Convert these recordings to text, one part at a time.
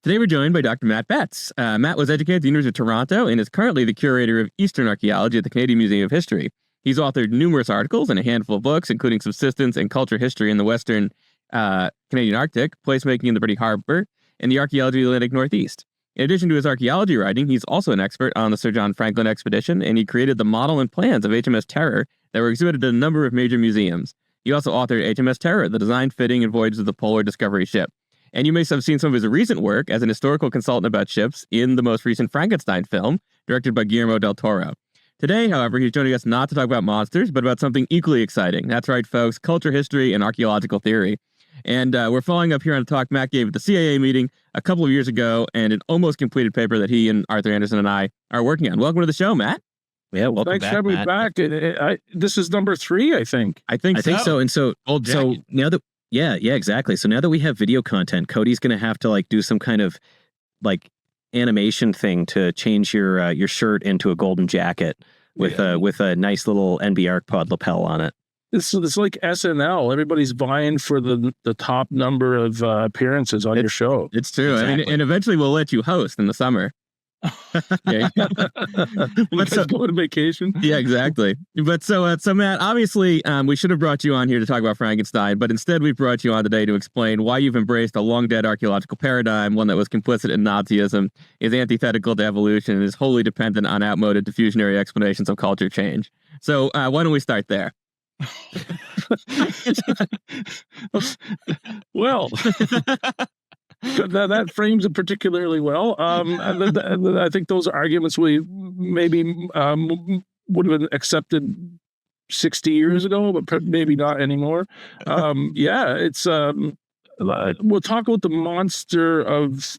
Today we're joined by Dr. Matt Betts. Matt was educated at the University of Toronto and is currently the curator of Eastern Archaeology at the Canadian Museum of History. He's authored numerous articles and a handful of books, including Subsistence and Culture History in the Western Canadian Arctic, Placemaking in the British Harbour, and the Archaeology of the Atlantic Northeast. In addition to his archaeology writing, he's also an expert on the Sir John Franklin expedition, and he created the model and plans of HMS Terror that were exhibited at a number of major museums. He also authored HMS Terror, the design, fitting, and voyage of the Polar Discovery ship. And you may have seen some of his recent work as an historical consultant about ships in the most recent Frankenstein film, directed by Guillermo del Toro. Today, however, he's joining us not to talk about monsters, but about something equally exciting. That's right, folks, culture history and archaeological theory. And we're following up here on a talk Matt gave at the CAA meeting a couple of years ago, and an almost completed paper that he and Arthur Anderson and I are working on. Welcome to the show, Matt. Yeah, welcome Thanks back, for having me Matt. back. This is number 3, I think. I think so. And so now that yeah, exactly. So now that we have video content, Cody's going to have to do some kind of animation thing to change your shirt into a golden jacket with a nice little NB pod lapel on it. It's like SNL. Everybody's vying for the top number of appearances on your show. It's true. Exactly. I mean, and eventually we'll let you host in the summer. Yeah. Let's go on vacation. Yeah, exactly. But so Matt, obviously, we should have brought you on here to talk about Frankenstein, but instead we brought you on today to explain why you've embraced a long-dead archaeological paradigm, one that was complicit in Nazism, is antithetical to evolution, and is wholly dependent on outmoded diffusionary explanations of culture change. So why don't we start there? Well, that frames it particularly well. I think those arguments we maybe would have been accepted 60 years ago, but maybe not anymore. It's we'll talk about the monster of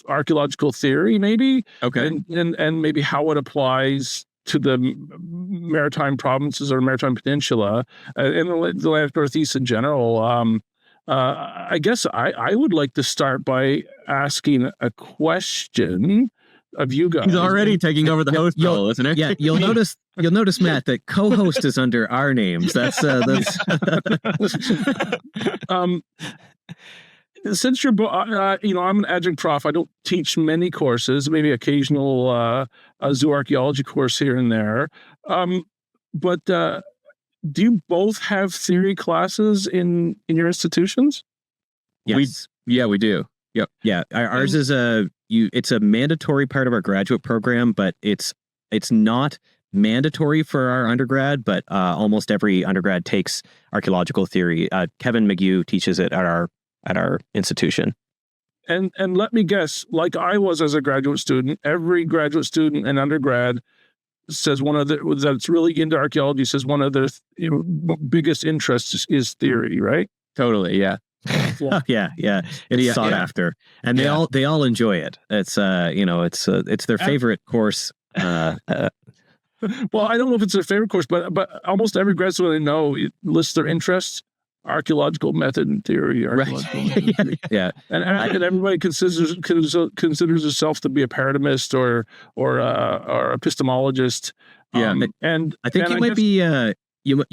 archaeological theory, maybe. Okay. And maybe how it applies to the maritime provinces or maritime peninsula and the Atlantic Northeast in general. I guess I would like to start by asking a question of you guys. He's already taking over the host role, isn't it? Yeah, you'll notice, Matt, that co-host is under our names. That's since you're, I'm an adjunct prof. I don't teach many courses, maybe occasional zoo archaeology course here and there. But do you both have theory classes in your institutions? Yes. We do. Yep. Yeah, ours is it's a mandatory part of our graduate program, but it's not mandatory for our undergrad, but almost every undergrad takes archaeological theory. Kevin McGew teaches it at our institution. And let me guess, like I was as a graduate student, every graduate student and undergrad says that's really into archaeology says one of their biggest interests is theory, right? Totally, yeah. yeah. It's sought after, and they all enjoy it. It's it's their favorite course. Well, I don't know if it's their favorite course, but almost every grad student I know lists their interests: archaeological method and theory. Archaeological method and theory. Yeah, and everybody considers herself to be a paradigmist or epistemologist. Yeah, and I think you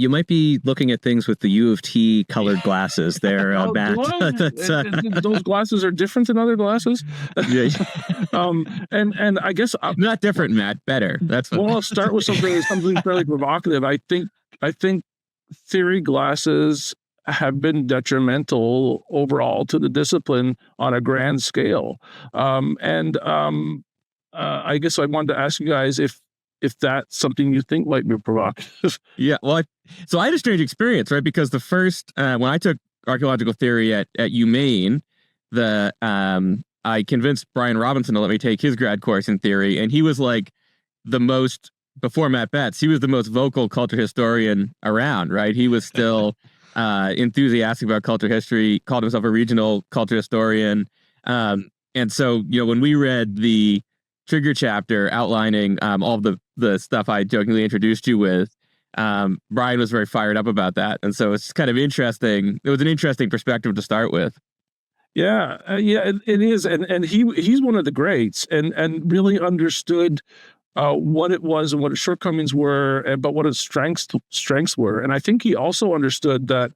might be looking at things with the U of T colored glasses there, Matt. Those glasses are different than other glasses. Yeah. And I guess not different, Matt. Better. That's well. I'll start with something fairly provocative. I think theory glasses have been detrimental overall to the discipline on a grand scale. I guess I wanted to ask you guys if that's something you think might be provocative. Yeah, well, so I had a strange experience, right? Because the first, when I took archaeological theory at UMaine, I convinced Brian Robinson to let me take his grad course in theory, and he was like before Matt Betts, he was the most vocal culture historian around, right? He was still enthusiastic about culture history, called himself a regional culture historian. And so, when we read the trigger chapter outlining all of the stuff I jokingly introduced you with, Brian was very fired up about that. And so it's kind of interesting. It was an interesting perspective to start with. Yeah, it is. And he's one of the greats and really understood what it was and what its shortcomings were, but what its strengths were. And I think he also understood that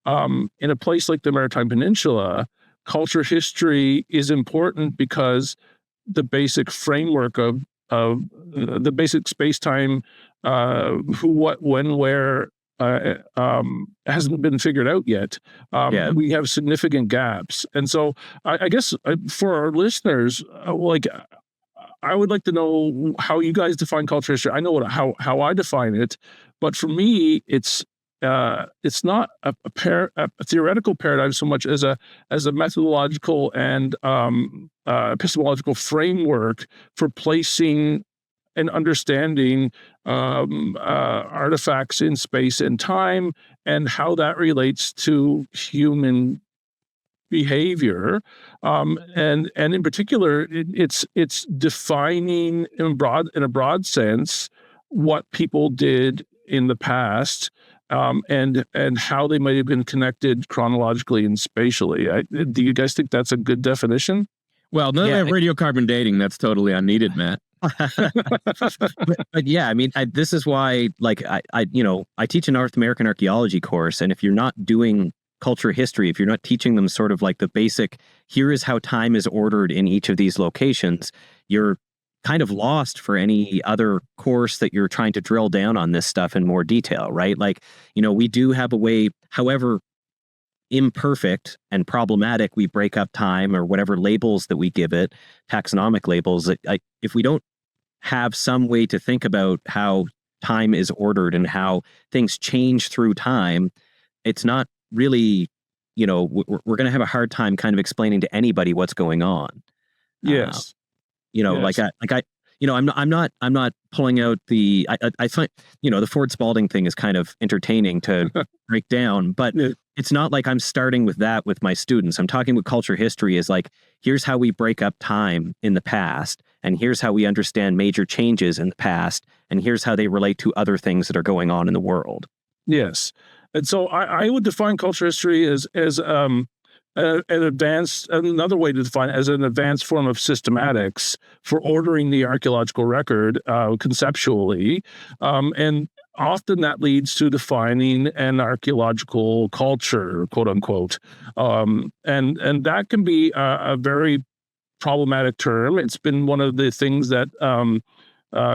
in a place like the Maritime Peninsula, culture history is important because the basic framework of the basic space-time, who, what, when, where, hasn't been figured out yet. We have significant gaps. And so I guess for our listeners, I would like to know how you guys define culture history. I know how I define it, but for me, it's not a theoretical paradigm so much as a methodological and epistemological framework for placing and understanding artifacts in space and time, and how that relates to human behavior, and in particular, it's defining in a broad sense what people did in the past, and how they might have been connected chronologically and spatially. Do you guys think that's a good definition? Well, now that we have radiocarbon dating, that's totally unneeded, Matt. but yeah, I mean, this is why, like, I teach a North American archaeology course, and if you're not doing culture history, if you're not teaching them sort of like the basic, here is how time is ordered in each of these locations, you're kind of lost for any other course that you're trying to drill down on this stuff in more detail, right? Like, we do have a way, however imperfect and problematic we break up time, or whatever labels that we give it, taxonomic labels, if we don't have some way to think about how time is ordered and how things change through time, it's not really, we're going to have a hard time kind of explaining to anybody what's going on. Yes. I'm not pulling out the, I find, the Ford Spalding thing is kind of entertaining to break down, but it's not like I'm starting with that with my students. I'm talking with culture history is like, here's how we break up time in the past, and here's how we understand major changes in the past, and here's how they relate to other things that are going on in the world. Yes. And so I would define culture history as an advanced, another way to define it, as an advanced form of systematics for ordering the archaeological record conceptually. And often that leads to defining an archaeological culture, quote unquote. And that can be a very problematic term. It's been one of the things that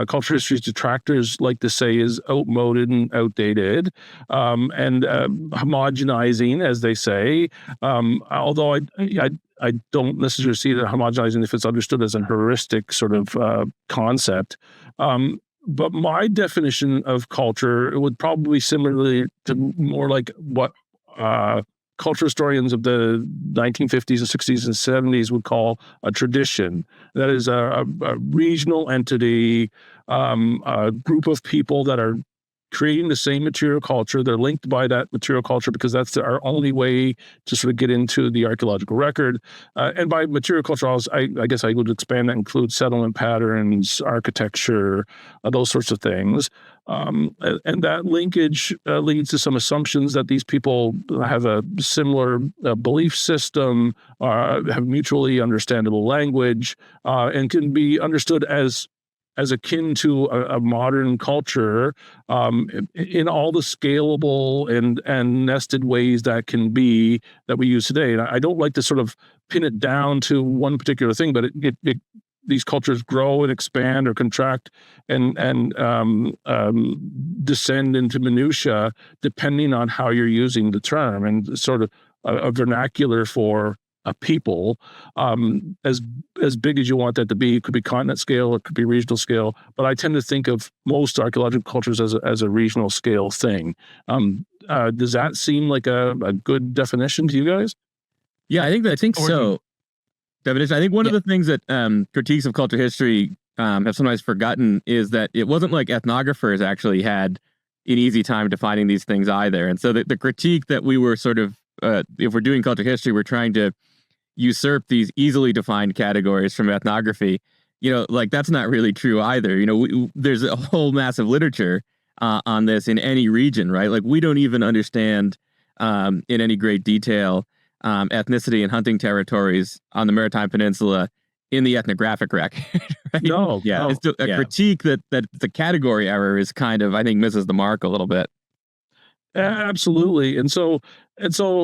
culture history's detractors like to say is outmoded and outdated, and homogenizing, as they say. Although I don't necessarily see that homogenizing if it's understood as a heuristic sort of concept. But my definition of culture would probably be similarly to more like what culture historians of the 1950s and 60s and 70s would call a tradition. That is a regional entity, a group of people that are creating the same material culture. They're linked by that material culture because that's our only way to sort of get into the archaeological record. And by material culture, I guess I would expand that, include settlement patterns, architecture, those sorts of things. And that linkage leads to some assumptions that these people have a similar belief system, have mutually understandable language, and can be understood as akin to a modern culture, in all the scalable and nested ways that we use today. And I don't like to sort of pin it down to one particular thing, but these cultures grow and expand or contract and descend into minutia depending on how you're using the term, and sort of a vernacular for a people, as big as you want that to be. It could be continent scale, it could be regional scale, but I tend to think of most archaeological cultures as a regional scale thing. Does that seem like a good definition to you guys? Yeah, I think so. Definition. I think one of the things that critiques of culture history have sometimes forgotten is that it wasn't like ethnographers actually had an easy time defining these things either. And so the critique that we were sort of, if we're doing culture history, we're trying to usurp these easily defined categories from ethnography. Like that's not really true either. There's a whole massive literature on this in any region, right? Like we don't even understand in any great detail ethnicity and hunting territories on the Maritime Peninsula in the ethnographic record. Right? No, yeah. It's a critique that the category error is kind of, I think, misses the mark a little bit. Absolutely. And so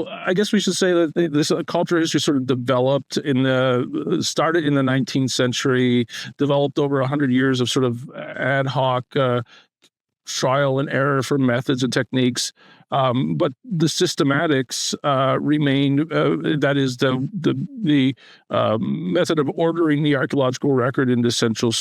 I guess we should say that this cultural history sort of developed started in the 19th century, developed over 100 years of sort of ad hoc trial and error for methods and techniques. But the systematics remain, that is the method of ordering the archaeological record into central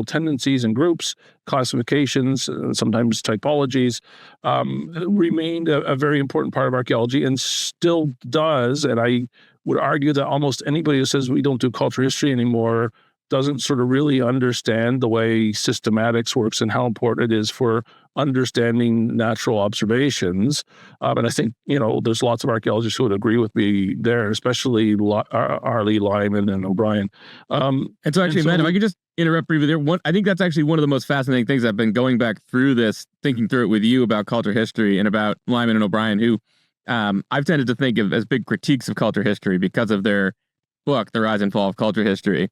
tendencies and groups, classifications, sometimes typologies, remained a very important part of archaeology and still does. And I would argue that almost anybody who says we don't do cultural history anymore doesn't sort of really understand the way systematics works and how important it is for understanding natural observations. And I think, there's lots of archaeologists who would agree with me there, especially Arley, Lyman, and O'Brien. And so actually, Matt, if I could just interrupt briefly there. I think that's actually one of the most fascinating things. I've been going back through this, thinking through it with you about culture history and about Lyman and O'Brien, who I've tended to think of as big critiques of culture history because of their book, The Rise and Fall of Culture History.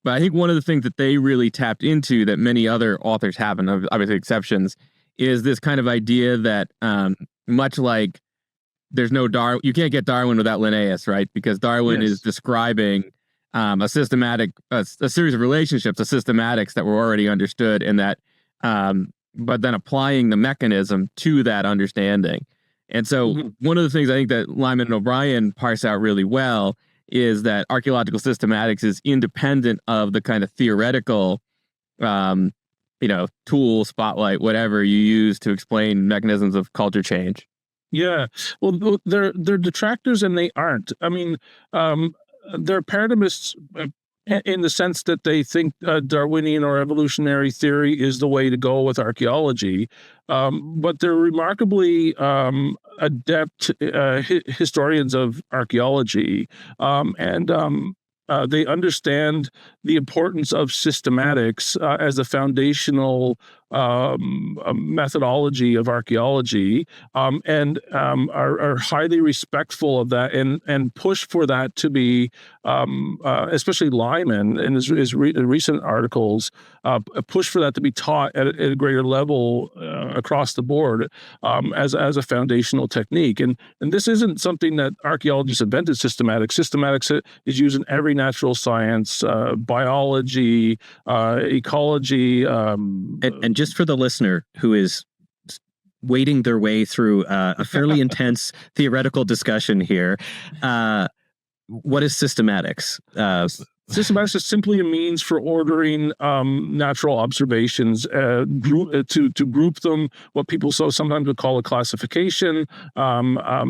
But I think one of the things that they really tapped into that many other authors haven't, obviously exceptions, is this kind of idea that much like there's no Darwin, you can't get Darwin without Linnaeus, right? Because Darwin is describing a series of relationships, a systematics that were already understood, and that, but then applying the mechanism to that understanding. And so one of the things I think that Lyman and O'Brien parse out really well is that archaeological systematics is independent of the kind of theoretical, tool, spotlight, whatever you use to explain mechanisms of culture change. Yeah, well, they're detractors and they aren't. I mean, they're paradigmists in the sense that they think Darwinian or evolutionary theory is the way to go with archaeology, but they're remarkably adept historians of archaeology, and they understand the importance of systematics as a foundational methodology of archaeology, and are highly respectful of that and push for that to be, especially Lyman in his recent articles, push for that to be taught at a greater level across the board as a foundational technique. And this isn't something that archaeologists invented. Systematics is used in every natural science, biology, ecology, and just for the listener who is wading their way through a fairly intense theoretical discussion here, what is systematics? Systematics is simply a means for ordering natural observations, to group them, what people sometimes would call a classification,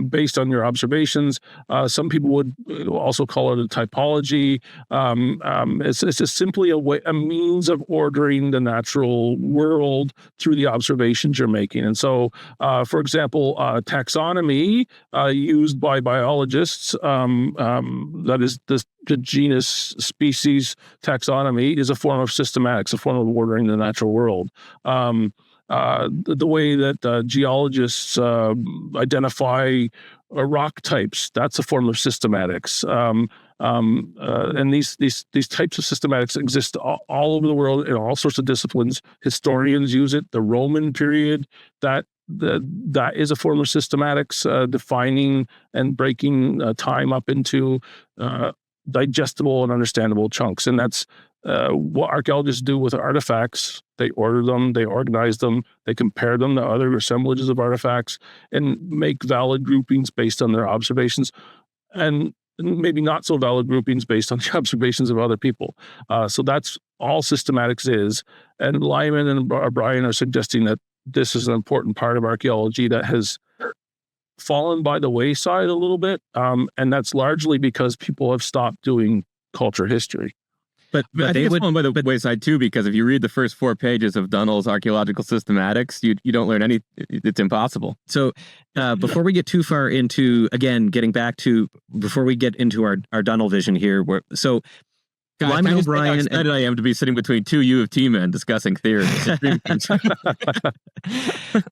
based on your observations. Some people would also call it a typology. It's just simply a means of ordering the natural world through the observations you're making. And so, for example, taxonomy used by biologists, that is the genus species taxonomy, is a form of systematics, a form of ordering the natural world. The way that geologists identify rock types, that's a form of systematics. And these types of systematics exist all over the world in all sorts of disciplines. Historians use it. The Roman period, that is a form of systematics, defining and breaking time up into digestible and understandable chunks. And that's what archaeologists do with artifacts. They order them, they organize them, they compare them to other assemblages of artifacts and make valid groupings based on their observations, and maybe not so valid groupings based on the observations of other people. So that's all systematics is. And Lyman and O'Brien are suggesting that this is an important part of archaeology that has fallen by the wayside a little bit, and that's largely because people have stopped doing culture history. But I think it's fallen by the wayside too, because if you read the first 4 pages of Dunnell's Archaeological Systematics, you don't learn any. It's impossible. So before we get too far into, again, before we get into our Dunnell vision here, so God, Lyman how O'Brien excited I am to be sitting between two U of T men discussing theories.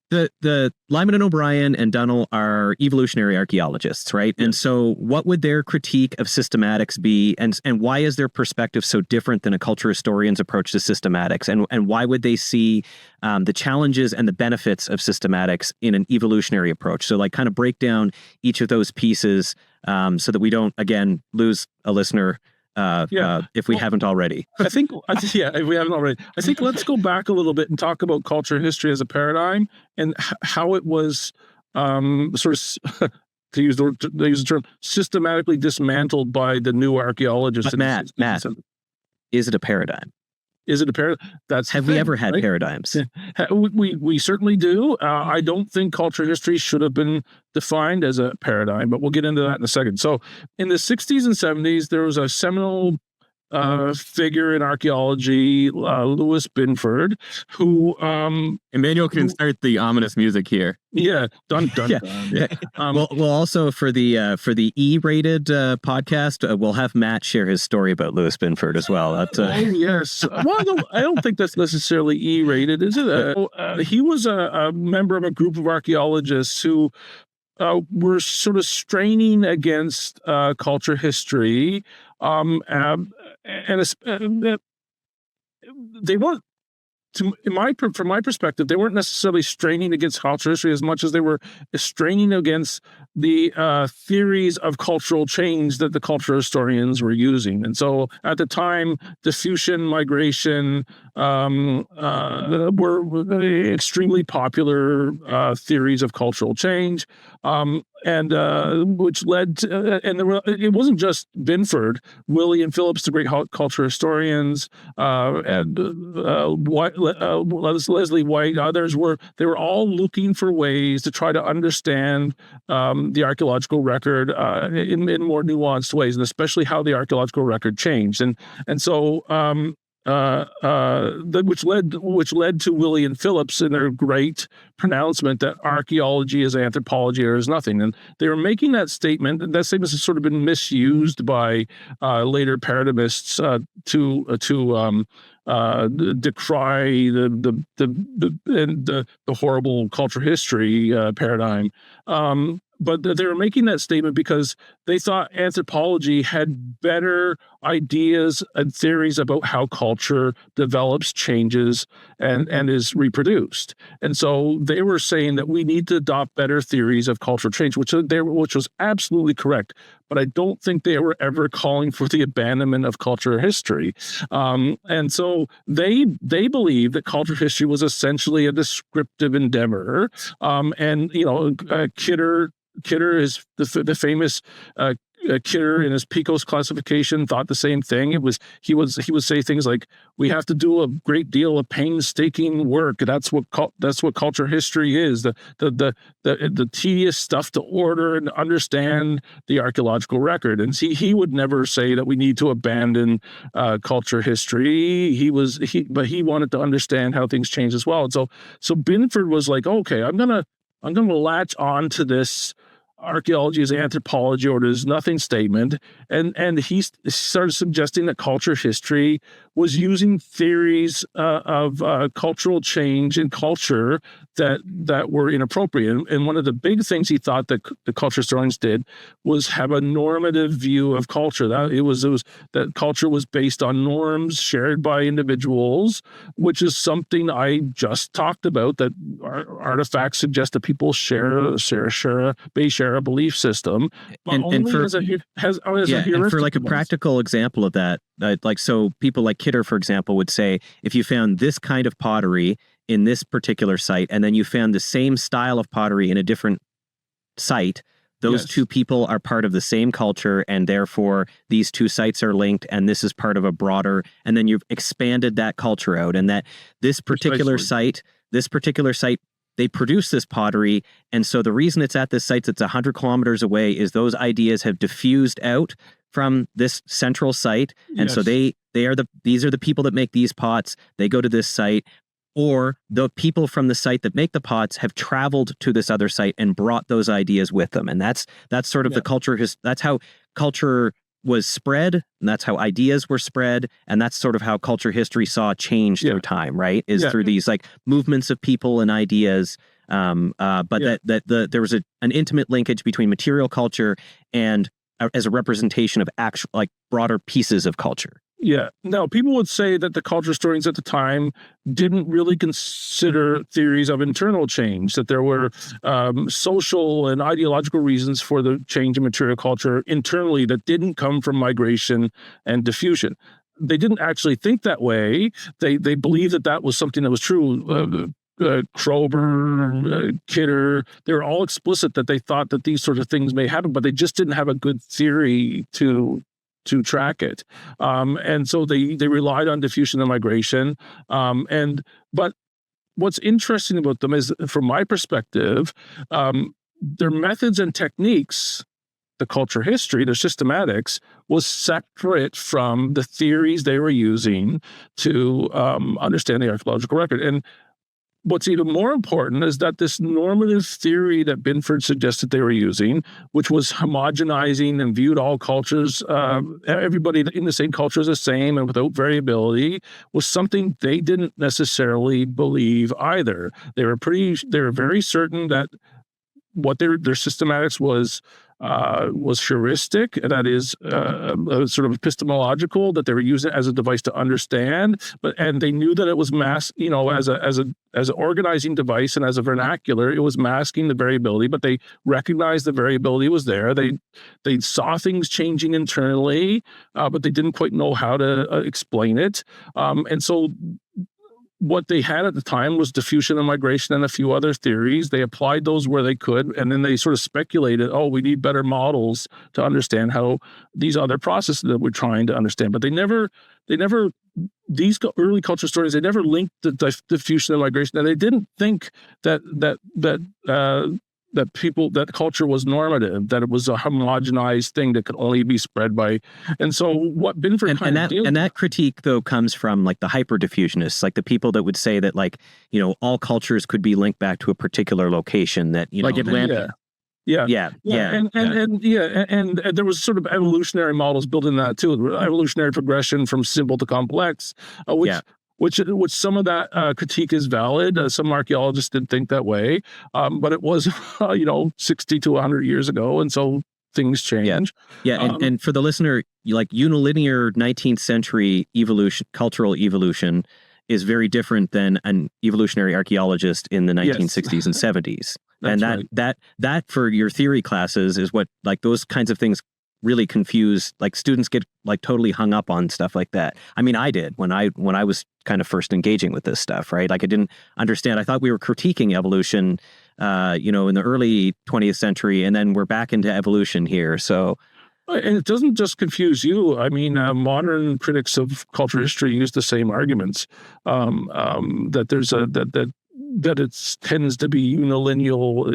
the Lyman and O'Brien and Dunnell are evolutionary archaeologists, right? Yes. And so what would their critique of systematics be, and why is their perspective so different than a culture historian's approach to systematics, and why would they see the challenges and the benefits of systematics in an evolutionary approach? So like kind of break down each of those pieces so that we don't, again, lose a listener if we haven't already. If we haven't already. I think let's go back a little bit and talk about culture and history as a paradigm and how it was sort of, to use the term, systematically dismantled by the new archaeologists. But Matt, is it a paradigm? Is it a paradigm? Have we ever had paradigms? We certainly do. I don't think culture history should have been defined as a paradigm, but we'll get into that in a second. So in the 60s and 70s, there was a seminal figure in archaeology, Louis Binford, who Emanuel can start the ominous music here. Yeah, dun. Yeah. Well, also for the E-rated podcast, we'll have Matt share his story about Louis Binford as well. Yes. Well, I don't think that's necessarily E-rated, is it? He was a member of a group of archaeologists who were sort of straining against culture history, and they weren't. From my perspective, they weren't necessarily straining against cultural history as much as they were straining against the theories of cultural change that the cultural historians were using. And so at the time, diffusion, migration were extremely popular theories of cultural change. And which led to, it wasn't just Binford, Willie and Phillips, the great culture historians, and Leslie White, others they were all looking for ways to try to understand the archaeological record in more nuanced ways, and especially how the archaeological record changed. And so which led to Willie and Phillips in their great pronouncement that archaeology is anthropology or is nothing. And they were making that statement, and that statement has sort of been misused by later paradigmists to decry the horrible cultural history paradigm. But they were making that statement because they thought anthropology had better ideas and theories about how culture develops, changes, and is reproduced. And so they were saying that we need to adopt better theories of cultural change, which was absolutely correct. But I don't think they were ever calling for the abandonment of cultural history. And so they believed that cultural history was essentially a descriptive endeavor. And Kidder is the famous Kidder in his Picos classification thought the same thing. He would say things like, we have to do a great deal of painstaking work. That's what culture history is, the tedious stuff to order and understand the archaeological record. And he would never say that we need to abandon culture history. But he wanted to understand how things change as well. And so Binford was like, okay, I'm gonna latch on to this archaeology is anthropology or there's nothing statement, and he started suggesting that culture history was using theories of cultural change in culture that were inappropriate. And one of the big things he thought that the culture historians did was have a normative view of culture. That it was that culture was based on norms shared by individuals, which is something I just talked about. That artifacts suggest that people share a belief system, and for like a practical example of that, so people like Kidder, for example, would say, if you found this kind of pottery in this particular site, and then you found the same style of pottery in a different site, those two people are part of the same culture, and therefore these two sites are linked, and this is part of a broader, and then you've expanded that culture out, and that this particular site, they produce this pottery, and so the reason it's at this site that's 100 kilometers away is those ideas have diffused out from this central site, and so these are the people that make these pots. They go to this site, or the people from the site that make the pots have traveled to this other site and brought those ideas with them, and that's sort of the culture. That's how culture was spread, and that's how ideas were spread, and that's sort of how culture history saw change through time, right? Is through these like movements of people and ideas. There was an intimate linkage between material culture and as a representation of actual like broader pieces of culture. Yeah. Now, people would say that the culture historians at the time didn't really consider theories of internal change, that there were social and ideological reasons for the change in material culture internally that didn't come from migration and diffusion. They didn't actually think that way. They believed that that was something that was true. Kroeber, Kidder, they were all explicit that they thought that these sorts of things may happen, but they just didn't have a good theory to track it. And so they relied on diffusion and migration. But what's interesting about them is, from my perspective, their methods and techniques, the culture history, their systematics, was separate from the theories they were using to understand the archaeological record. And what's even more important is that this normative theory that Binford suggested they were using, which was homogenizing and viewed all cultures, everybody in the same culture as the same and without variability, was something they didn't necessarily believe either. They were very certain that what their systematics was heuristic, that is sort of epistemological, that they were using it as a device to understand, and they knew that it was as an organizing device and as a vernacular, it was masking the variability, but they recognized the variability was there. They saw things changing internally, but they didn't quite know how to explain it. And so what they had at the time was diffusion and migration and a few other theories. They applied those where they could, and then they sort of speculated, we need better models to understand how these other processes that we're trying to understand. But these early culture stories, they never linked the diffusion and migration, and they didn't think that culture was normative, that it was a homogenized thing that could only be spread by. And so what Binford and that critique though comes from like the hyper diffusionists, like the people that would say that all cultures could be linked back to a particular location, that like Atlanta. And there was sort of evolutionary models built in that too, evolutionary progression from simple to complex, which some of that critique is valid. Some archaeologists didn't think that way, but it was 60 to 100 years ago, and so things change. And for the listener, like unilinear 19th century cultural evolution is very different than an evolutionary archaeologist in the 1960s and 70s. And that for your theory classes is what, like, those kinds of things really confuse, like students get like totally hung up on stuff like that. I mean, I did when I was kind of first engaging with this stuff, right? Like I didn't understand. I thought we were critiquing evolution, in the early 20th century, and then we're back into evolution here. So, and it doesn't just confuse you. I mean, modern critics of cultural history use the same arguments, that there's that it tends to be unilineal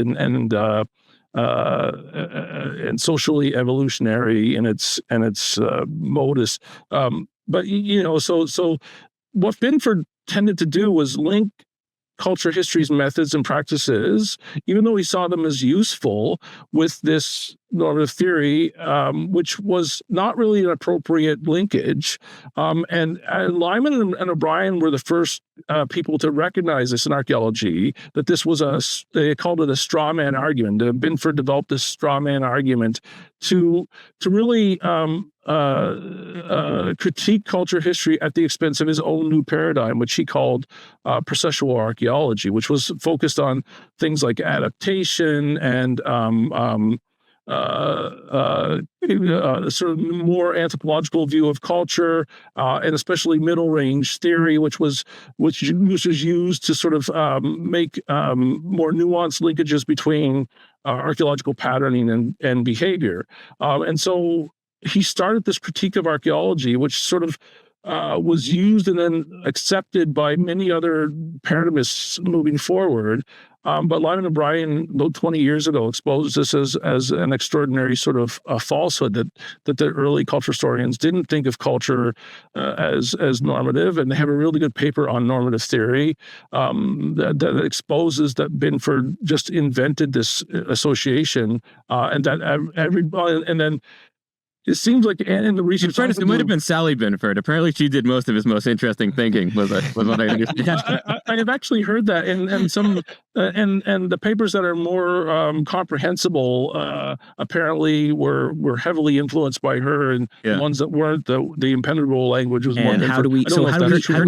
and socially evolutionary in its modus. But so what Binford tended to do was link culture history's methods and practices, even though he saw them as useful, with this normative theory, which was not really an appropriate linkage. And Lyman and O'Brien were the first people to recognize this in archaeology, that this was they called it a straw man argument. Binford developed this straw man argument to really critique culture history at the expense of his own new paradigm, which he called processual archaeology, which was focused on things like adaptation and sort of more anthropological view of culture, and especially middle range theory, which was used to sort of make more nuanced linkages between archaeological patterning and behavior. And so he started this critique of archaeology, which sort of was used and then accepted by many other paradigmists moving forward. But Lyman O'Brien, about 20 years ago, exposed this as an extraordinary sort of falsehood, that the early culture historians didn't think of culture as normative. And they have a really good paper on normative theory that exposes that Binford just invented this association, and that everybody, and then it seems like in the research, it might have been Sally Binford. Apparently, she did most of his most interesting thinking. Was what I understand. I have actually heard that, and some and the papers that are more comprehensible apparently were heavily influenced by her, and the ones that weren't, the impenetrable language was more. And how do we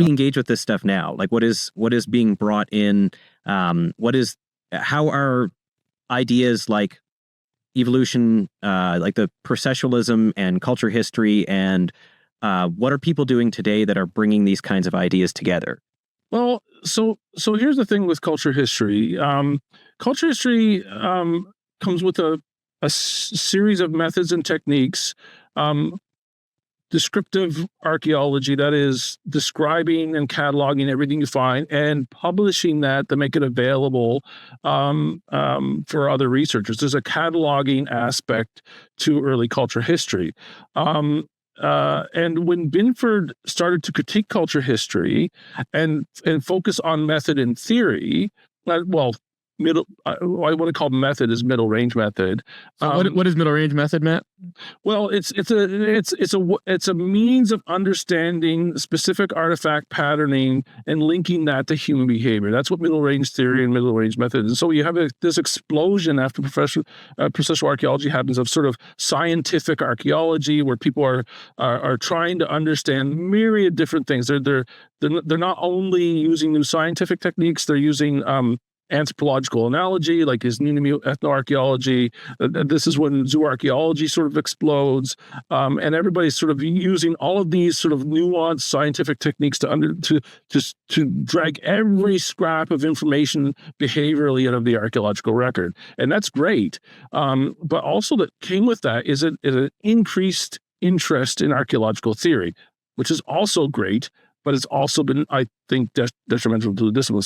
engage with this stuff now? Like, what is being brought in? How are ideas like evolution, like the processualism and culture history, and what are people doing today that are bringing these kinds of ideas together? Well, so here's the thing with culture history. Culture history comes with a series of methods and techniques. Descriptive archaeology, that is describing and cataloging everything you find and publishing that to make it available for other researchers. There's a cataloging aspect to early culture history. And when Binford started to critique culture history and focus on method and theory, I want to call method is middle range method. So what is middle range method, Matt? Well, it's a means of understanding specific artifact patterning and linking that to human behavior. That's what middle range theory and middle range method is. And so you have this explosion after processual archaeology happens of sort of scientific archaeology, where people are trying to understand myriad different things. They're not only using new scientific techniques, they're using anthropological analogy, like his ethnoarchaeology. This is when zooarchaeology sort of explodes, and everybody's sort of using all of these sort of nuanced scientific techniques to drag every scrap of information behaviorally out of the archaeological record, and that's great. But also that came with that is an increased interest in archaeological theory, which is also great. But it's also been, I think, detrimental to the discipline.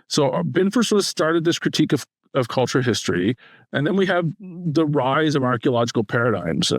So Binford sort of started this critique of culture history, and then we have the rise of archaeological paradigms.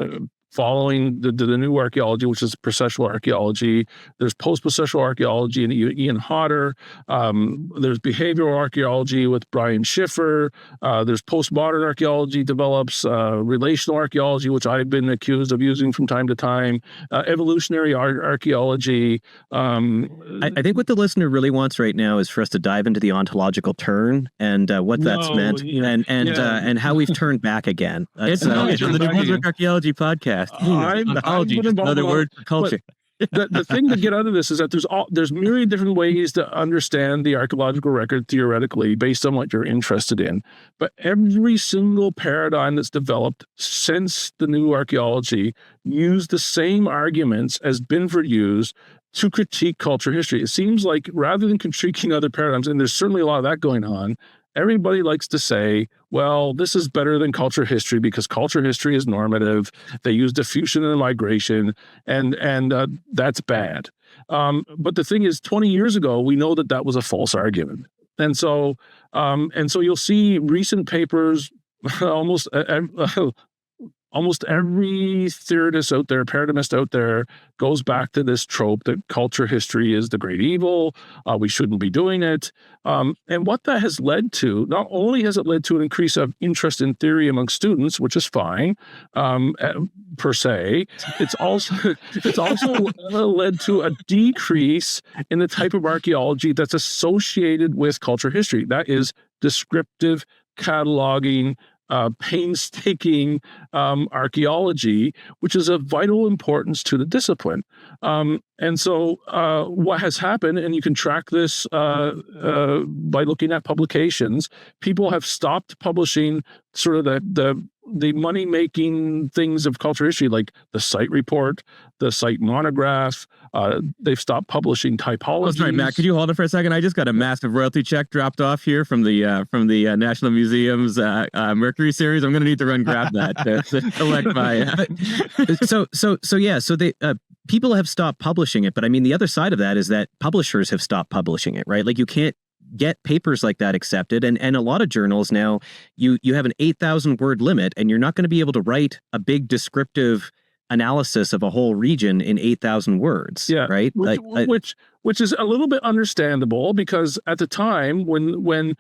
Following the new archaeology, which is processual archaeology. There's post-processual archaeology and Ian Hodder. There's behavioral archaeology with Brian Schiffer. There's postmodern archaeology develops, relational archaeology, which I've been accused of using from time to time, evolutionary archaeology. I think what the listener really wants right now is for us to dive into the ontological turn and what that's meant, and how we've turned back again. It's the Brunswick Archaeology podcast. Another word for culture. The thing to get out of this is that there's myriad different ways to understand the archaeological record theoretically based on what you're interested in. But every single paradigm that's developed since the new archaeology used the same arguments as Binford used to critique culture history. It seems like rather than critiquing other paradigms, and there's certainly a lot of that going on, everybody likes to say, well, this is better than culture history because culture history is normative. They use diffusion and migration, and that's bad. But the thing is, 20 years ago, we know that was a false argument. And so you'll see recent papers, almost every theoretist out there, paradigmist out there, goes back to this trope that culture history is the great evil. We shouldn't be doing it. And what that has led to, not only has it led to an increase of interest in theory among students, which is fine, per se, it's also led to a decrease in the type of archaeology that's associated with culture history. That is descriptive, cataloging, painstaking archaeology, which is of vital importance to the discipline. And so what has happened, and you can track this by looking at publications, people have stopped publishing sort of the money-making things of culture history, like the site report, the site monograph. They've stopped publishing typologies. Oh, sorry, Matt, could you hold it for a second? I just got a massive royalty check dropped off here from the National Museum's Mercury series. I'm going to need to grab that to collect my. So they people have stopped publishing it, but I mean the other side of that is that publishers have stopped publishing it, right? Like you can't get papers like that accepted, and a lot of journals now you have an 8,000 word limit, and you're not going to be able to write a big descriptive analysis of a whole region in 8,000 words. Yeah, right. Which is a little bit understandable, because at the time when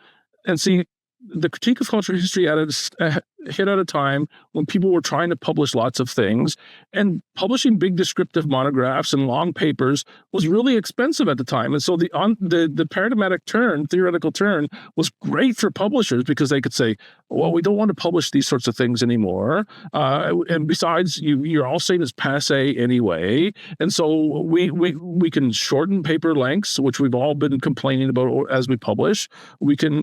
the critique of cultural history hit at a time when people were trying to publish lots of things, and publishing big descriptive monographs and long papers was really expensive at the time. And so the paradigmatic turn, theoretical turn, was great for publishers because they could say, well, we don't want to publish these sorts of things anymore. And besides, you're all saying it's passe anyway. And so we can shorten paper lengths, which we've all been complaining about as we publish. We can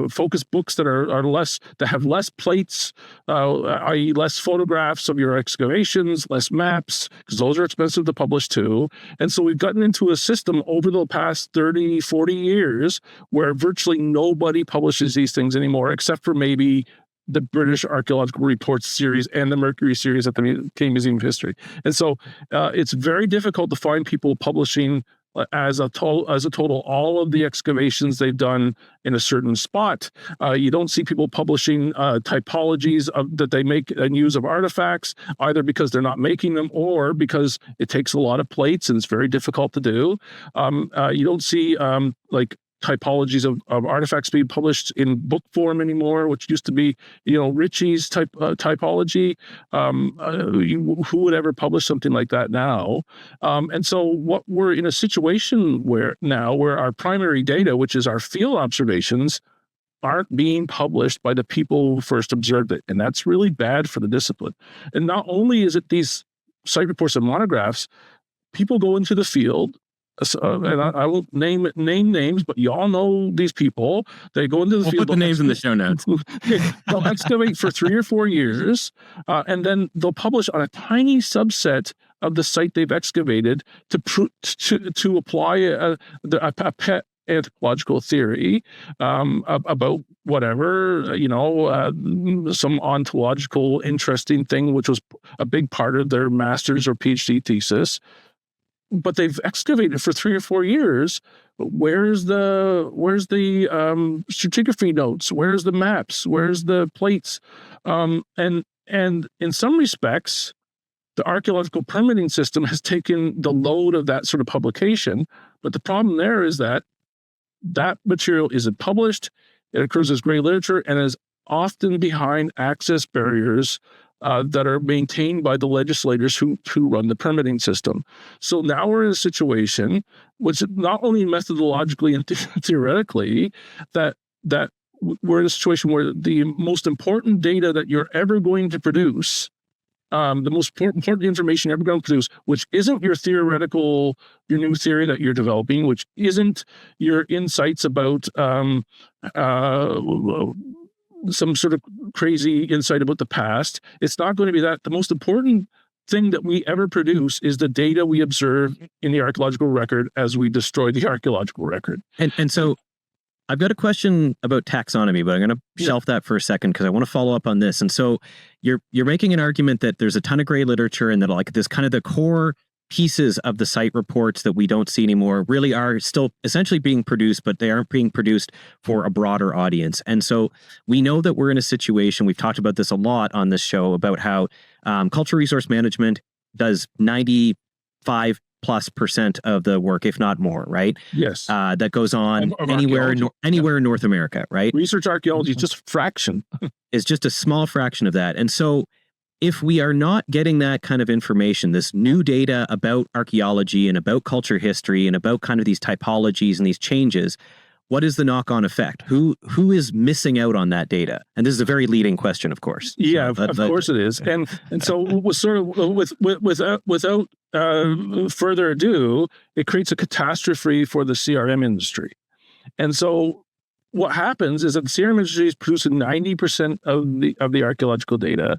focus books that are less, that have less plates, i.e. less photographs of your excavations, less maps, because those are expensive to publish too. And so we've gotten into a system over the past 30, 40 years where virtually nobody publishes these things anymore, except for maybe the British Archaeological Reports series and the Mercury series at the Canadian Museum of History. And so it's very difficult to find people publishing as a total all of the excavations they've done in a certain spot. You don't see people publishing typologies that they make and use of artifacts, either because they're not making them or because it takes a lot of plates and it's very difficult to do. You don't see like typologies of artifacts being published in book form anymore, which used to be, Ritchie's typology. Who would ever publish something like that now? And so what we're in a situation where our primary data, which is our field observations, aren't being published by the people who first observed it. And that's really bad for the discipline. And not only is it these site reports and monographs, people go into the field, and I won't name names, but you all know these people. They go into the field. We'll put the names in the show notes. They'll excavate for 3 or 4 years, and then they'll publish on a tiny subset of the site they've excavated to apply a pet anthropological theory about whatever, some ontological interesting thing, which was a big part of their master's or PhD thesis. But they've excavated for 3 or 4 years. Where's the stratigraphy notes? Where's the maps? Where's the plates? And in some respects, the archaeological permitting system has taken the load of that sort of publication. But the problem there is that material isn't published. It occurs as gray literature and is often behind access barriers that are maintained by the legislators who run the permitting system. So now we're in a situation, which not only methodologically and theoretically, that we're in a situation where the most important data that you're ever going to produce, the most important information you're ever going to produce, which isn't your new theory that you're developing, which isn't your insights about some sort of crazy insight about the past. It's not going to be that. The most important thing that we ever produce is the data we observe in the archaeological record as we destroy the archaeological record. And so I've got a question about taxonomy, but I'm going to shelf that for a second because I want to follow up on this. And so you're making an argument that there's a ton of gray literature and that like this kind of the core pieces of the site reports that we don't see anymore really are still essentially being produced, but they aren't being produced for a broader audience. And so we know that we're in a situation, we've talked about this a lot on this show, about how cultural resource management does 95+% of the work, if not more, right? Yes. That goes on anywhere in North America, right? Research archaeology is just a fraction. It's just a small fraction of that. And so if we are not getting that kind of information, this new data about archaeology and about culture history and about kind of these typologies and these changes, what is the knock-on effect? Who is missing out on that data? And this is a very leading question, of course. Yeah, of course it is. And so without further ado, it creates a catastrophe for the CRM industry. And so what happens is that the CRM industry is producing 90% of the archaeological data.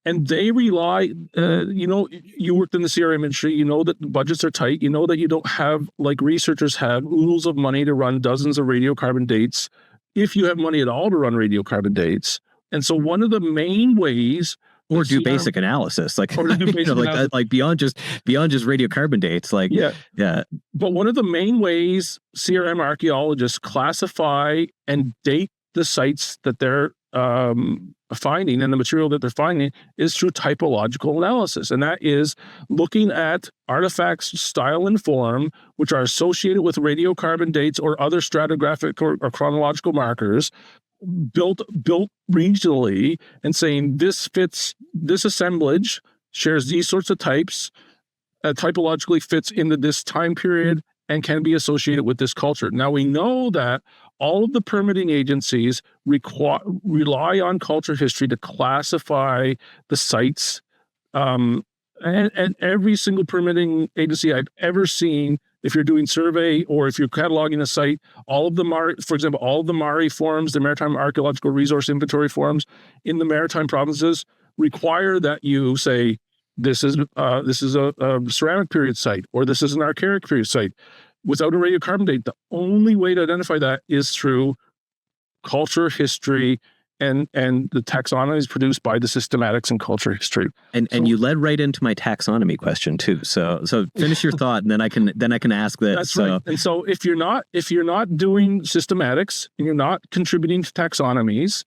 And they rely, you worked in the CRM industry, you know that budgets are tight, you know that you don't have, like researchers have, oodles of money to run dozens of radiocarbon dates, if you have money at all to run radiocarbon dates. And so one of the main ways... Or do basic analysis, like beyond just radiocarbon dates, yeah. But one of the main ways CRM archaeologists classify and date the sites that they're finding and the material that they're finding is through typological analysis. And that is looking at artifacts, style and form, which are associated with radiocarbon dates or other stratigraphic or chronological markers, built regionally and saying this assemblage shares these sorts of types, typologically fits into this time period and can be associated with this culture. Now we know that all of the permitting agencies rely on culture history to classify the sites. And every single permitting agency I've ever seen, if you're doing survey or if you're cataloging a site, all of the for example, all of the MARI forms, the Maritime Archaeological Resource Inventory forms in the maritime provinces require that you say, this is a ceramic period site, or this is an archaic period site. Without a radiocarbon date, the only way to identify that is through culture history and the taxonomies produced by the systematics in culture history. And you led right into my taxonomy question too. So finish your thought, and then I can ask this. That's right. And so if you're not doing systematics and you're not contributing to taxonomies,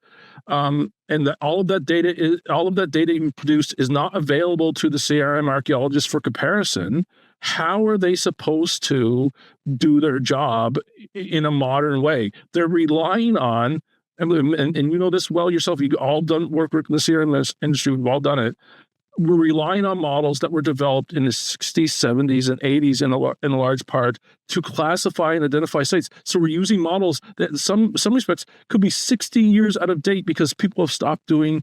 and that all of that data you produced is not available to the CRM archaeologists for comparison, how are they supposed to do their job in a modern way? They're relying on, and you know this well yourself, you've all done work in the CRM industry, we've all done it. We're relying on models that were developed in the 60s, 70s, and 80s in a large part to classify and identify sites. So we're using models that in some respects could be 60 years out of date because people have stopped doing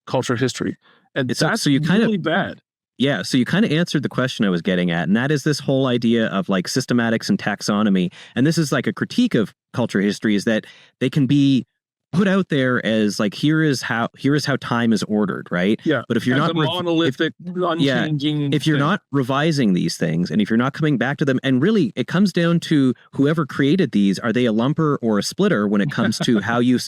culture history. And that's really bad. Yeah, so you kind of answered the question I was getting at, and that is this whole idea of like systematics and taxonomy. And this is like a critique of culture history, is that they can be put out there as like, here is how time is ordered, right? Yeah. But if you're not monolithic, unchanging, if you're not revising these things, and if you're not coming back to them, and really it comes down to whoever created these, are they a lumper or a splitter when it comes to how you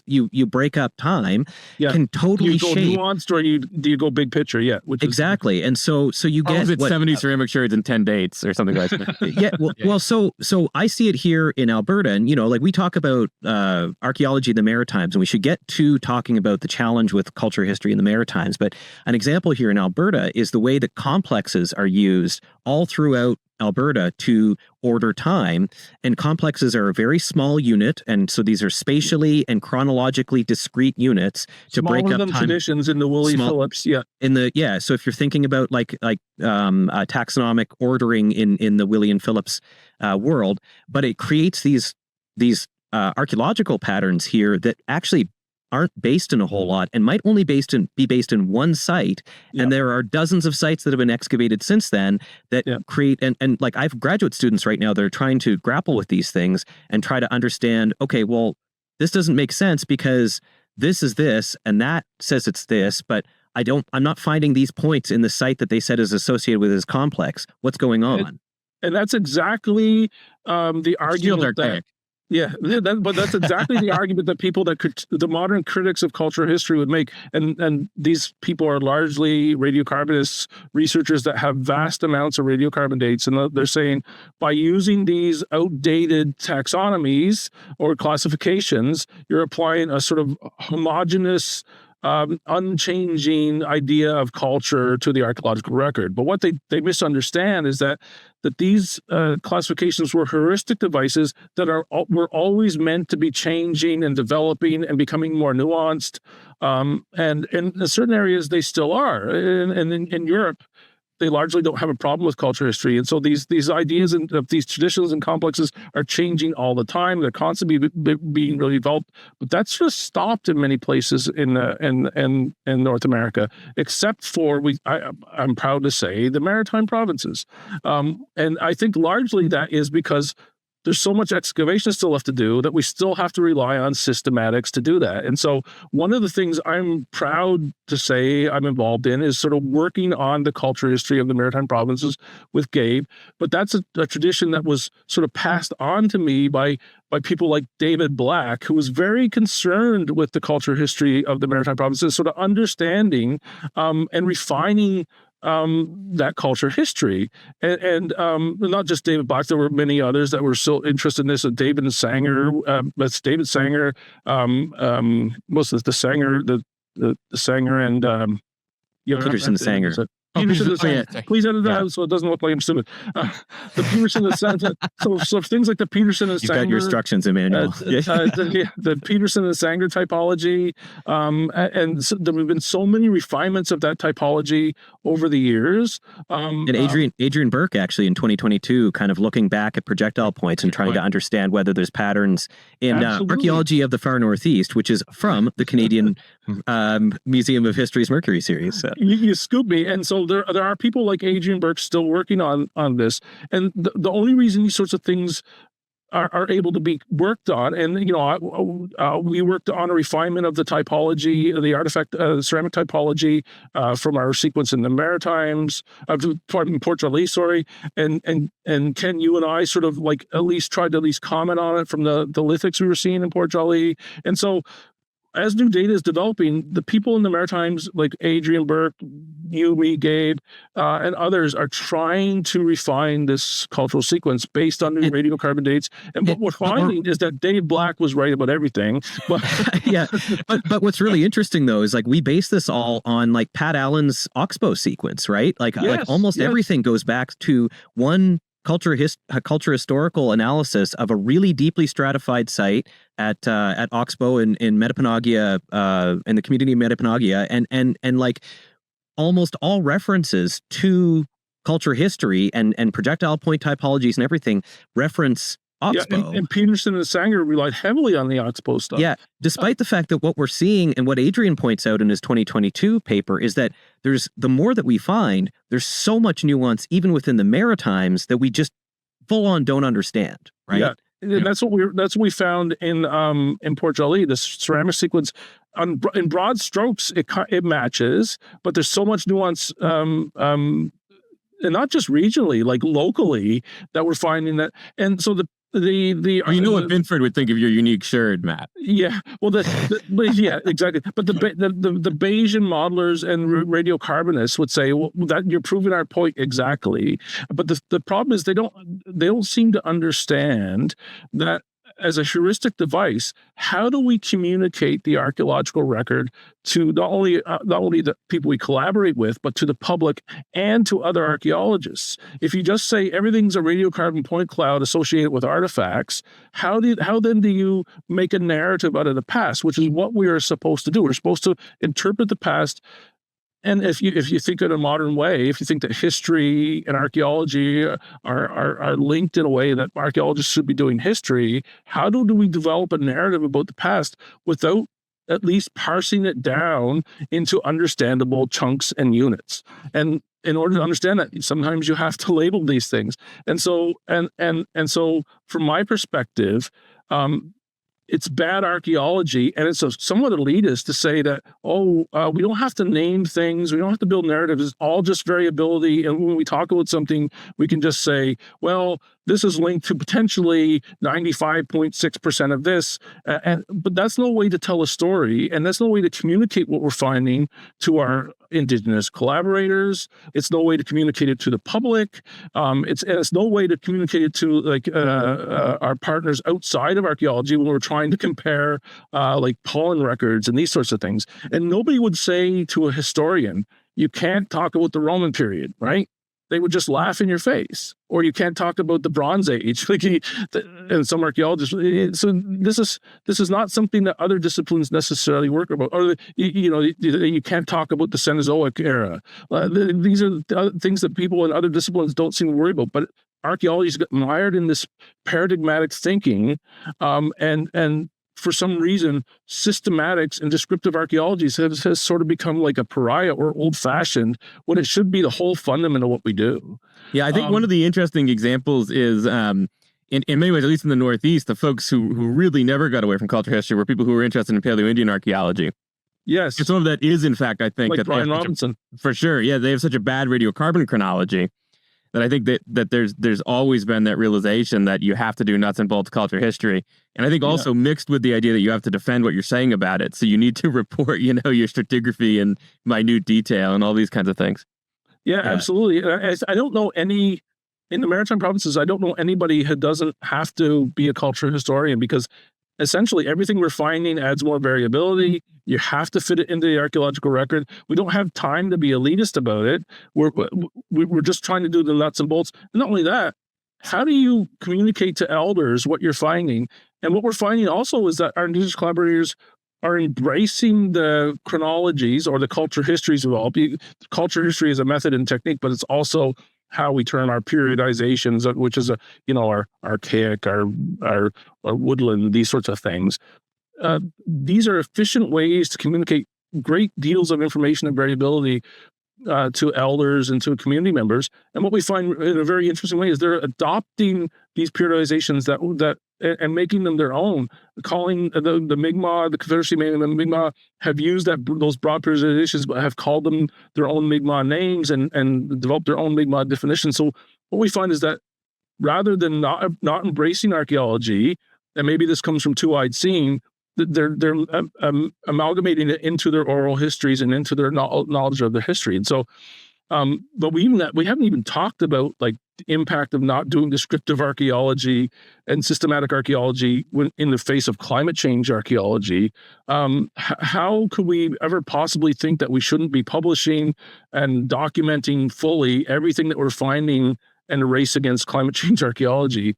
break up time? Yeah. Can totally shape. Do you go nuanced or do you go big picture? Yeah. Exactly. And so you get is it 70 ceramic shards and 10 dates or something like that? Yeah. Well, so I see it here in Alberta, and like we talk about archaeology in the Maritimes, and we should get to talking about the challenge with culture history in the Maritimes. But an example here in Alberta is the way that complexes are used all throughout Alberta to order time. And complexes are a very small unit, and so these are spatially and chronologically discrete units to break up time. Traditions in the Willie Phillips, yeah. So if you're thinking about like taxonomic ordering in the Willie and Phillips world, but it creates these archaeological patterns here that actually aren't based in a whole lot and might only be based in one site. Yep. And there are dozens of sites that have been excavated since then that create, and like I have graduate students right now that are trying to grapple with these things and try to understand, okay, well, this doesn't make sense because this is this and that says it's this, but I'm not finding these points in the site that they said is associated with this complex. What's going on? And that's exactly the argument that... Yeah, but that's exactly the argument that the modern critics of cultural history would make. And these people are largely radiocarbonists, researchers that have vast amounts of radiocarbon dates. And they're saying by using these outdated taxonomies or classifications, you're applying a sort of homogeneous, unchanging idea of culture to the archaeological record. But what they misunderstand is that these classifications were heuristic devices that were always meant to be changing and developing and becoming more nuanced. And in certain areas, they still are. And in Europe, they largely don't have a problem with culture history. And so these ideas and these traditions and complexes are changing all the time. They're constantly being really developed. But that's just stopped in many places in North America, except for, I'm proud to say, the maritime provinces. And I think largely that is because there's so much excavation still left to do that we still have to rely on systematics to do that. And so one of the things I'm proud to say I'm involved in is sort of working on the culture history of the maritime provinces with Gabe. But that's a tradition that was sort of passed on to me by people like David Black, who was very concerned with the culture history of the maritime provinces, sort of understanding and refining that culture history. And not just David Black, there were many others that were still interested in this. David Sanger, that's David Sanger, most of the Sanger, the Sanger and Peterson Sanger. Peterson and Sanger. Sorry. Please edit that out so it doesn't look like I'm stupid. The Peterson and Sanger. So things like the Peterson and You've Sanger. got your instructions, Emanuel. The Peterson and Sanger typology, and so there have been so many refinements of that typology over the years. And Adrian Burke actually in 2022, kind of looking back at projectile points and trying to understand whether there's patterns in Archaeology of the Far Northeast, which is from the Canadian Museum of History's Mercury series. So. You scoop me, and so there are people like Adrian Burke still working on this, and the only reason these sorts of things are able to be worked on, and we worked on a refinement of the typology, the artifact ceramic typology from our sequence in the Maritimes, Port Joli, sorry, and Ken, you and I sort of like at least tried to comment on it from the lithics we were seeing in Port Joli, and so. As new data is developing, the people in the Maritimes, like Adrian Burke, you, me, Gabe, and others, are trying to refine this cultural sequence based on new radiocarbon dates. And what we're finding is that Dave Black was right about everything. But but what's really interesting though is like we base this all on like Pat Allen's Oxbow sequence, right? Like almost everything goes back to one culture historical analysis of a really deeply stratified site at Oxbow in Metapanaugia, in the community of Metapanaugia, and like almost all references to culture history and projectile point typologies and everything reference Oxbow. And Peterson and Sanger relied heavily on the Oxbow stuff. Yeah, despite the fact that what we're seeing and what Adrian points out in his 2022 paper is that the more that we find, there's so much nuance even within the Maritimes that we just full on don't understand, right? Yeah. And that's what we found in Port Joli. The ceramic sequence, in broad strokes, it matches, but there's so much nuance, and not just regionally, like locally, that we're finding that. And so you know what Binford would think of your unique sherd, Matt. Yeah, well, yeah, exactly. But the Bayesian modelers and radiocarbonists would say, well, that you're proving our point exactly. But the problem is they don't seem to understand that as a heuristic device, how do we communicate the archaeological record to not only the people we collaborate with, but to the public and to other archaeologists? If you just say everything's a radiocarbon point cloud associated with artifacts, how then do you make a narrative out of the past, which is what we are supposed to do? We're supposed to interpret the past. And if you think in a modern way, if you think that history and archaeology are linked in a way that archaeologists should be doing history, how do we develop a narrative about the past without at least parsing it down into understandable chunks and units? And in order to understand that, sometimes you have to label these things. And so from my perspective, it's bad archaeology, and it's somewhat elitist to say that, we don't have to name things, we don't have to build narratives, it's all just variability, and when we talk about something, we can just say, well, this is linked to potentially 95.6% of this, but that's no way to tell a story, and that's no way to communicate what we're finding to our Indigenous collaborators. It's no way to communicate it to the public. It's no way to communicate it to our partners outside of archaeology when we're trying to compare pollen records and these sorts of things. And nobody would say to a historian, you can't talk about the Roman period, right? They would just laugh in your face. Or you can't talk about the Bronze Age, and some archaeologists. So this is not something that other disciplines necessarily work about. Or you can't talk about the Cenozoic era. These are things that people in other disciplines don't seem to worry about. But archaeology's got mired in this paradigmatic thinking, and for some reason, systematics and descriptive archaeology has sort of become like a pariah or old-fashioned when it should be the whole fundament of what we do. Yeah, I think one of the interesting examples is, in many ways, at least in the Northeast, the folks who really never got away from culture history were people who were interested in Paleo-Indian archaeology. Yes. And some of that is, in fact, I think, like Brian Robinson. For sure, yeah, they have such a bad radiocarbon chronology that I think that there's always been that realization that you have to do nuts and bolts culture history. And I think also mixed with the idea that you have to defend what you're saying about it. So you need to report, your stratigraphy and minute detail and all these kinds of things. Yeah, absolutely. I don't know any, in the Maritime provinces, I don't know anybody who doesn't have to be a culture historian, because essentially everything we're finding adds more variability. You have to fit it into the archaeological record. We don't have time to be elitist about it. We're just trying to do the nuts and bolts. And not only that, how do you communicate to elders what you're finding? And what we're finding also is that our indigenous collaborators are embracing the chronologies or the culture histories of all. Culture history is a method and technique, but it's also how we turn our periodizations, which is our archaic, our woodland, these sorts of things. These are efficient ways to communicate great deals of information and variability to elders and to community members. And what we find in a very interesting way is they're adopting these periodizations that and making them their own. Calling the Mi'kmaq, the Confederacy and the Mi'kmaq have used those broad periodizations, but have called them their own Mi'kmaq names and developed their own Mi'kmaq definitions. So what we find is that rather than not embracing archaeology, and maybe this comes from Two-Eyed Seeing, they're amalgamating it into their oral histories and into their knowledge of the history. And so, but we haven't even talked about like the impact of not doing descriptive archaeology and systematic archaeology in the face of climate change archaeology. How could we ever possibly think that we shouldn't be publishing and documenting fully everything that we're finding in a race against climate change archaeology?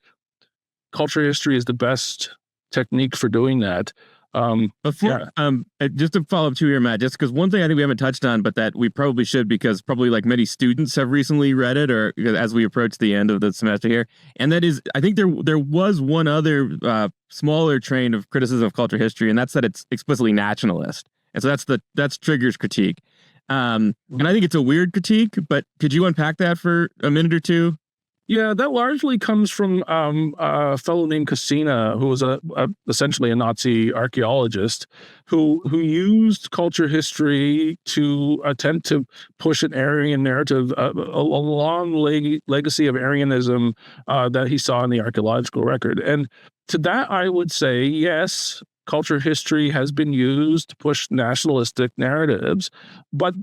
Culture history is the best technique for doing that. Just to follow up too here, Matt, just because one thing I think we haven't touched on, but that we probably should, because probably like many students have recently read it, or as we approach the end of the semester here, and that is, I think there was one other smaller train of criticism of culture history, and that's that it's explicitly nationalist, and so that's Trigger's critique, and I think it's a weird critique, but could you unpack that for a minute or two? Yeah, that largely comes from a fellow named Cassina, who was essentially a Nazi archaeologist, who used culture history to attempt to push an Aryan narrative, a long legacy of Aryanism that he saw in the archaeological record. And to that, I would say, yes, culture history has been used to push nationalistic narratives, but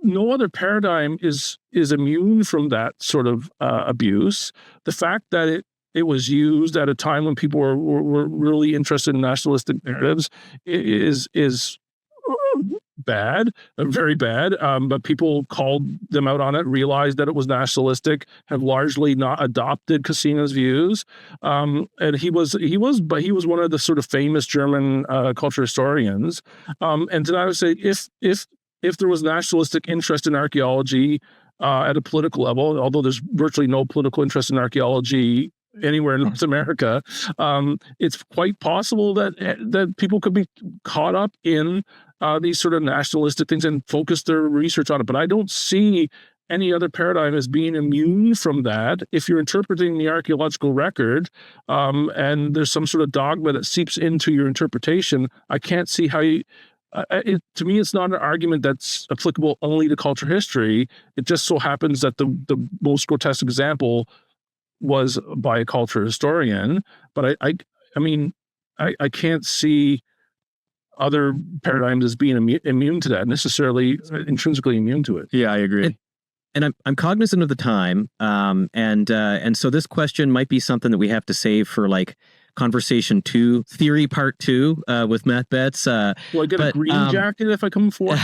no other paradigm is immune from that sort of abuse. The fact that it was used at a time when people were really interested in nationalistic narratives is bad, very bad. But people called them out on it, realized that it was nationalistic, have largely not adopted Cassina's views. And he was one of the sort of famous German culture historians. And then I would say if there was nationalistic interest in archaeology at a political level, although there's virtually no political interest in archaeology anywhere in North America, it's quite possible that people could be caught up in these sort of nationalistic things and focus their research on it. But I don't see any other paradigm as being immune from that. If you're interpreting the archaeological record and there's some sort of dogma that seeps into your interpretation, I can't see how you... to me, it's not an argument that's applicable only to culture history. It just so happens that the most grotesque example was by a culture historian. But I mean, I can't see other paradigms as being immune to that, necessarily intrinsically immune to it. Yeah, I agree. And I'm cognizant of the time, and so this question might be something that we have to save for like conversation 2, theory part 2 with Matt Betts. Will I get a green jacket if I come forward?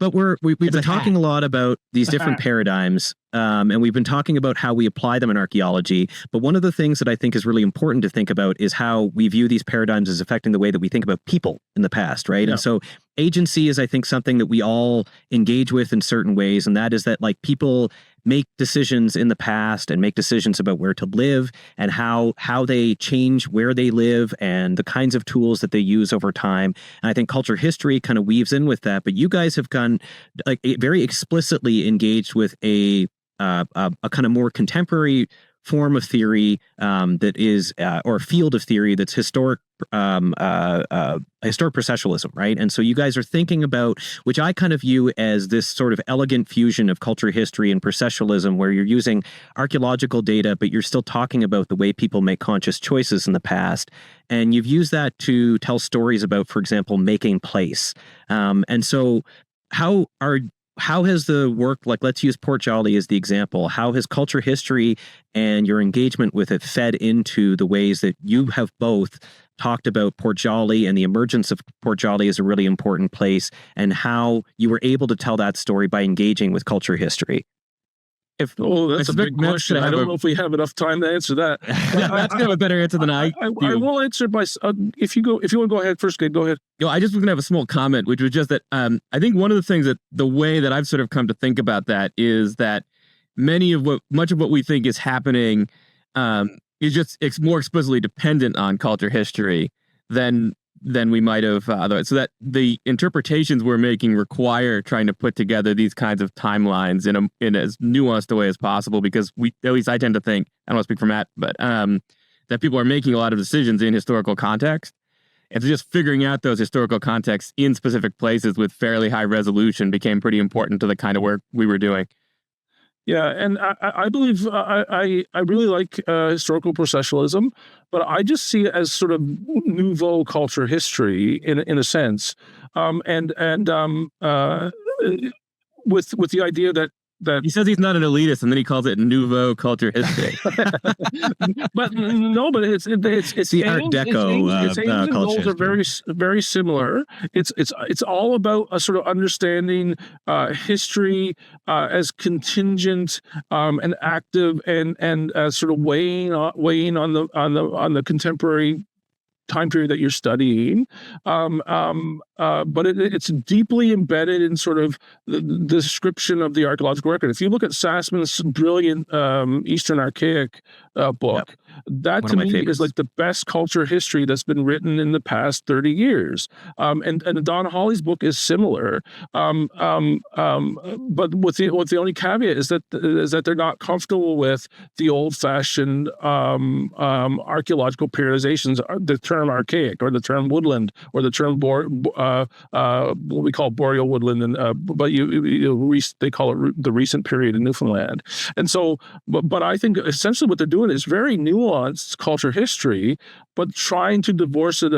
But we've been talking a lot about these different paradigms, and we've been talking about how we apply them in archaeology. But one of the things that I think is really important to think about is how we view these paradigms as affecting the way that we think about people in the past, right? Yeah. And so agency is, I think, something that we all engage with in certain ways, and that is that like people make decisions in the past and make decisions about where to live and how they change where they live and the kinds of tools that they use over time. And I think culture history kind of weaves in with that. But you guys have gone like very explicitly engaged with a kind of more contemporary form of theory that is, or a field of theory that's historic processualism, right? And so you guys are thinking about, which I kind of view as this sort of elegant fusion of culture history and processualism, where you're using archaeological data, but you're still talking about the way people make conscious choices in the past. And you've used that to tell stories about, for example, making place. And so how are how has the work, like let's use Port Jolly as the example, how has culture history and your engagement with it fed into the ways that you have both talked about Port Jolly and the emergence of Port Jolly as a really important place, and how you were able to tell that story by engaging with culture history? That's a big question. I don't know if we have enough time to answer that. That's gonna have a better answer than I will answer by if you want to go ahead first, Gabe, go ahead. I just was gonna have a small comment, which was just that I think one of the things that the way that I've sort of come to think about that is that much of what we think is happening is just more explicitly dependent on culture history than we might have otherwise. So that the interpretations we're making require trying to put together these kinds of timelines in as nuanced a way as possible, because at least I tend to think, I don't want to speak for Matt, but that people are making a lot of decisions in historical context. And so just figuring out those historical contexts in specific places with fairly high resolution became pretty important to the kind of work we were doing. Yeah, and I believe I really like historical processualism, but I just see it as sort of nouveau culture history in a sense, with the idea that he says he's not an elitist, and then he calls it nouveau culture history. but it's the Art Deco culture. Are very very similar. It's all about a sort of understanding history as contingent and active and sort of weighing on the contemporary time period that you're studying, but it's deeply embedded in sort of the description of the archaeological record. If you look at Sassman's brilliant Eastern Archaic book, that to me is like the best culture history that's been written in the past 30 years. And Don Hawley's book is similar, but with the only caveat is that they're not comfortable with the old-fashioned archaeological periodizations, the term archaic or the term woodland or the term what we call boreal woodland, and but they call it the recent period in Newfoundland. And so, but I think essentially what they're doing is very nuanced culture history, but trying to divorce it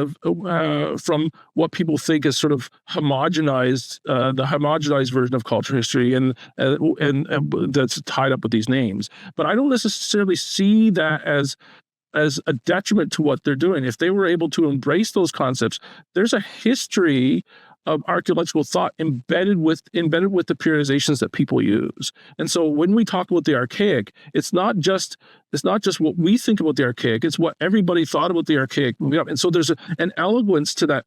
from what people think is sort of homogenized, the homogenized version of culture history, and that's tied up with these names. But I don't necessarily see that as a detriment to what they're doing. If they were able to embrace those concepts, there's a history of archaeological thought embedded with the periodizations that people use. And so when we talk about the archaic, it's not just what we think about the archaic, it's what everybody thought about the archaic. And so there's an eloquence to that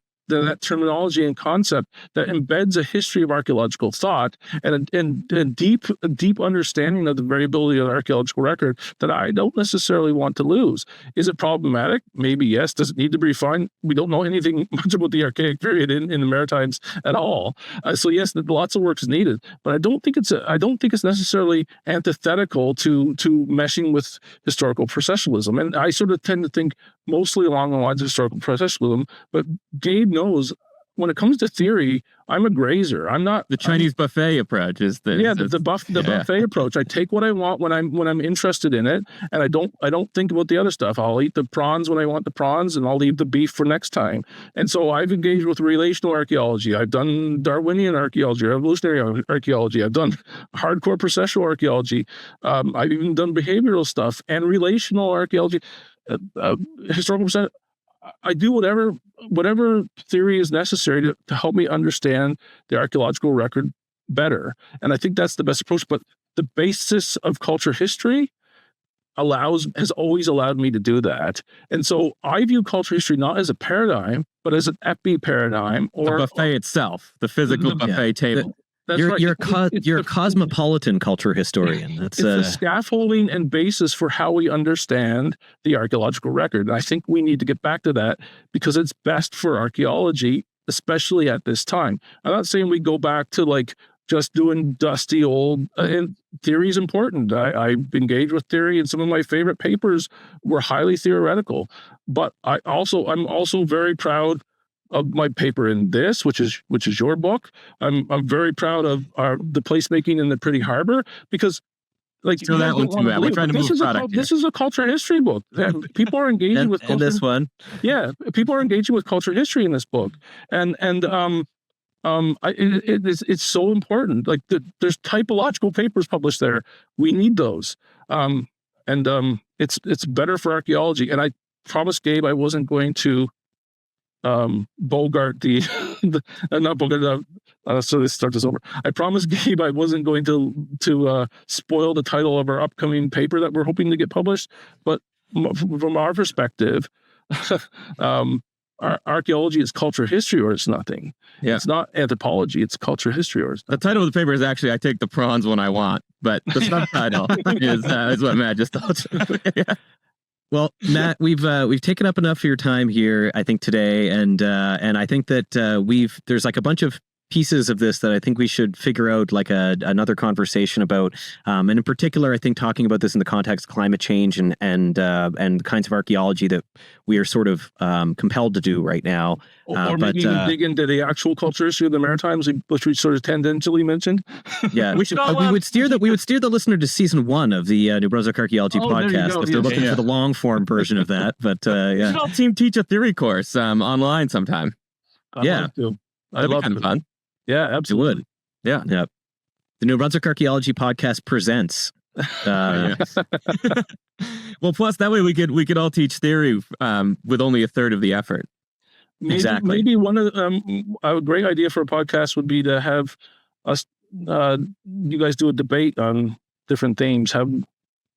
terminology and concept that embeds a history of archaeological thought and a deep understanding of the variability of the archaeological record that I don't necessarily want to lose. Is it problematic? Maybe yes. Does it need to be refined? We don't know anything much about the archaic period in the Maritimes at all. So yes, lots of work is needed, but I don't think it's necessarily antithetical to meshing with historical processualism. And I sort of tend to think mostly along the lines of historical processualism, but Gabe knows when it comes to theory, I'm a grazer. I'm not the Chinese buffet approach. Is the buffet approach. I take what I want when I'm interested in it, and I don't think about the other stuff. I'll eat the prawns when I want the prawns, and I'll leave the beef for next time. And so I've engaged with relational archaeology. I've done Darwinian archaeology, evolutionary archaeology. I've done hardcore processual archaeology. I've even done behavioral stuff and relational archaeology. Historical percent. I do whatever theory is necessary to help me understand the archaeological record better. And I think that's the best approach. But the basis of culture history has always allowed me to do that. And so I view culture history not as a paradigm, but as an epi-paradigm, or the buffet itself, the physical buffet table. You're a cosmopolitan culture historian. It's the scaffolding and basis for how we understand the archaeological record. And I think we need to get back to that because it's best for archaeology, especially at this time. I'm not saying we go back to like just doing dusty old, and theory is important. I engage with theory, and some of my favorite papers were highly theoretical. But I'm also very proud of my paper in this, which is your book. I'm very proud of the placemaking in the Pretty Harbor, because like so that one too. We're trying to move product. This is a culture history book. People are engaging with culture. And this one, yeah, people are engaging with culture history in this book, and It's so important. Like there's typological papers published there. We need those. It's better for archaeology. And I promised Gabe I wasn't going to bogart not bogart. So let's start this over. I promised Gabe I wasn't going to spoil the title of our upcoming paper that we're hoping to get published. But from our perspective, archaeology is culture history or it's nothing. Yeah. It's not anthropology, it's culture history or it's nothing. The title of the paper is actually I Take the Prawns When I Want, but the subtitle is what Matt just told you. Yeah. Well, Matt, we've taken up enough of your time here, I think, today, and I think that there's like a bunch of pieces of this that I think we should figure out like another conversation about, and in particular, I think talking about this in the context of climate change and the kinds of archaeology that we are sort of compelled to do right now. Or maybe even dig into the actual culture issue of the Maritimes, which we sort of tangentially mentioned. Yeah, we would steer the listener to season 1 of the New Brunswick Archaeology podcast if they're looking for the long form version of that. But yeah, we should all teach a theory course online sometime. I'd love to. That'd be kind of fun. Yeah, absolutely. Yeah. The New Brunswick Archaeology podcast presents. Well, plus that way we could all teach theory with only a third of the effort. Exactly. Maybe one of a great idea for a podcast would be to have us, you guys do a debate on different themes. Have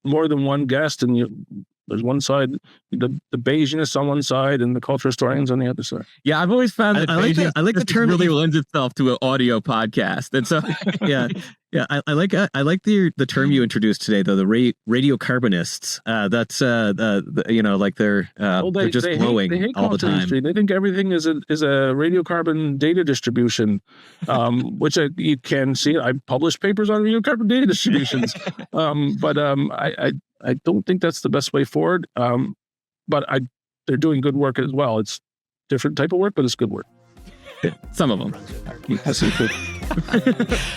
more than one guest, and there's one side, the Bayesianists on one side, and the culture historians on the other side. Yeah, I've always found that I like the term really lends itself to an audio podcast, and so I like the term you introduced today, though, the radiocarbonists. That's like they're just glowing they hate all the time. History. They think everything is a radiocarbon data distribution, which you can see. I published papers on radiocarbon data distributions, but I don't think that's the best way forward. But they're doing good work as well. It's different type of work, but it's good work. Some of them. Yes, All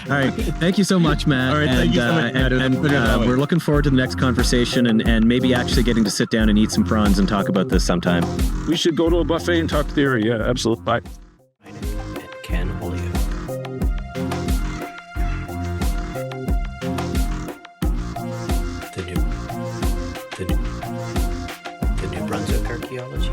right. Thank you so much, Matt. All right. Thank you so much, Matt. And we're looking forward to the next conversation and maybe actually getting to sit down and eat some prawns and talk about this sometime. We should go to a buffet and talk theory. Yeah, absolutely. Bye. And the New Brunswick Archaeology